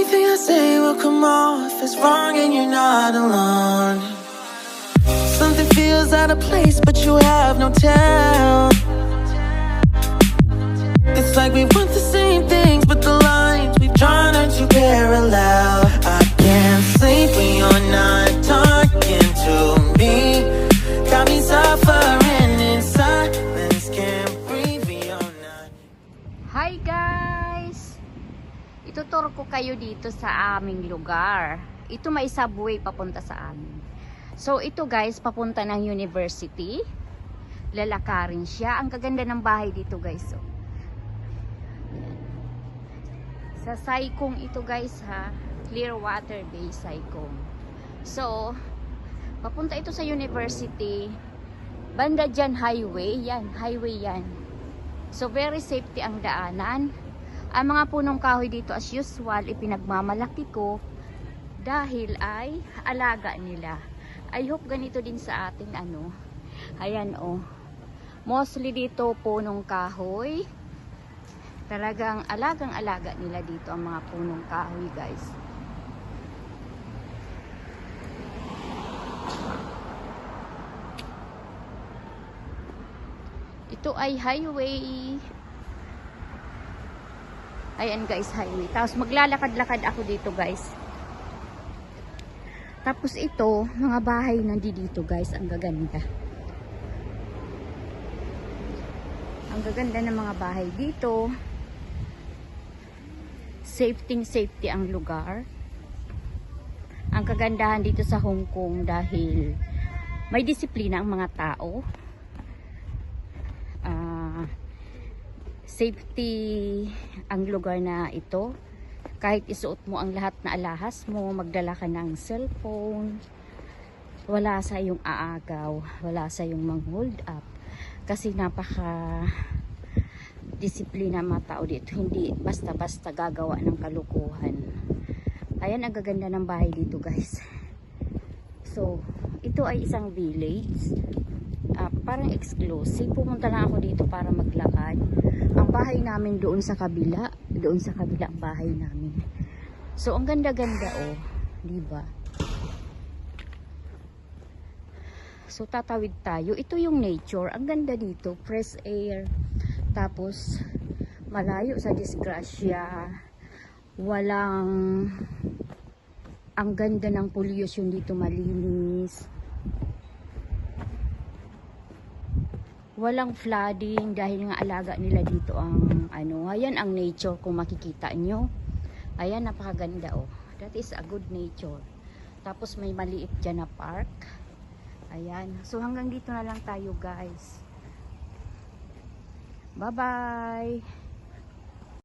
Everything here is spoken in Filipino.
Anything I say will come off as wrong and you're not alone. Something feels out of place but you have no tell. It's like we want the same things but the lines we've drawn are too parallel. I can't sleep when you're not talking to me. Got me suffering in silence, can't breathe when you're not. Hi guys! Ituturo ko kayo dito sa aming lugar. Ito may subway papunta sa amin. So ito guys, papunta ng university. Lalakarin siya. Ang kaganda ng bahay dito guys. So, sa Saikong ito guys ha. Clearwater Bay Saikong. So, papunta ito sa university. Banda dyan highway. Yan, highway yan. So very safety ang daanan. Ang mga punong kahoy dito as usual ipinagmamalaki ko dahil ay alaga nila. I hope ganito din sa atin ano. Ayan oh. Mostly dito punong kahoy. Talagang alagang-alaga nila dito ang mga punong kahoy, guys. Ito ay highway. Ayan guys, highway. Tapos maglalakad-lakad ako dito guys. Tapos ito, mga bahay nandito guys. Ang gaganda. Ang gaganda ng mga bahay dito. Safety ang lugar. Ang kagandahan dito sa Hong Kong dahil may disiplina ang mga tao. Safety ang lugar na ito. Kahit isuot mo ang lahat na alahas mo, magdala ka ng cellphone, wala sa yung aagaw, wala sa yung mang-hold up. Kasi napaka disiplina mga tao dito. Hindi basta-basta gagawa ng kalukuhan. Ayan ang gaganda ng bahay dito guys. So, ito ay isang village. Parang exclusive. Pumunta lang ako dito para maglakad. Ang bahay namin doon sa kabila. Doon sa kabila ang bahay namin. So, ang ganda-ganda oh. Diba? So, tatawid tayo. Ito yung nature. Ang ganda dito. Fresh air. Tapos, malayo sa disgrasya. Walang... Ang ganda ng pollution dito. Malinis. Walang flooding dahil nga alaga nila dito ang ano. Ayan ang nature kung makikita nyo. Ayan, napakaganda oh. That is a good nature. Tapos may maliit dyan na park. Ayan. So hanggang dito na lang tayo guys. Bye bye.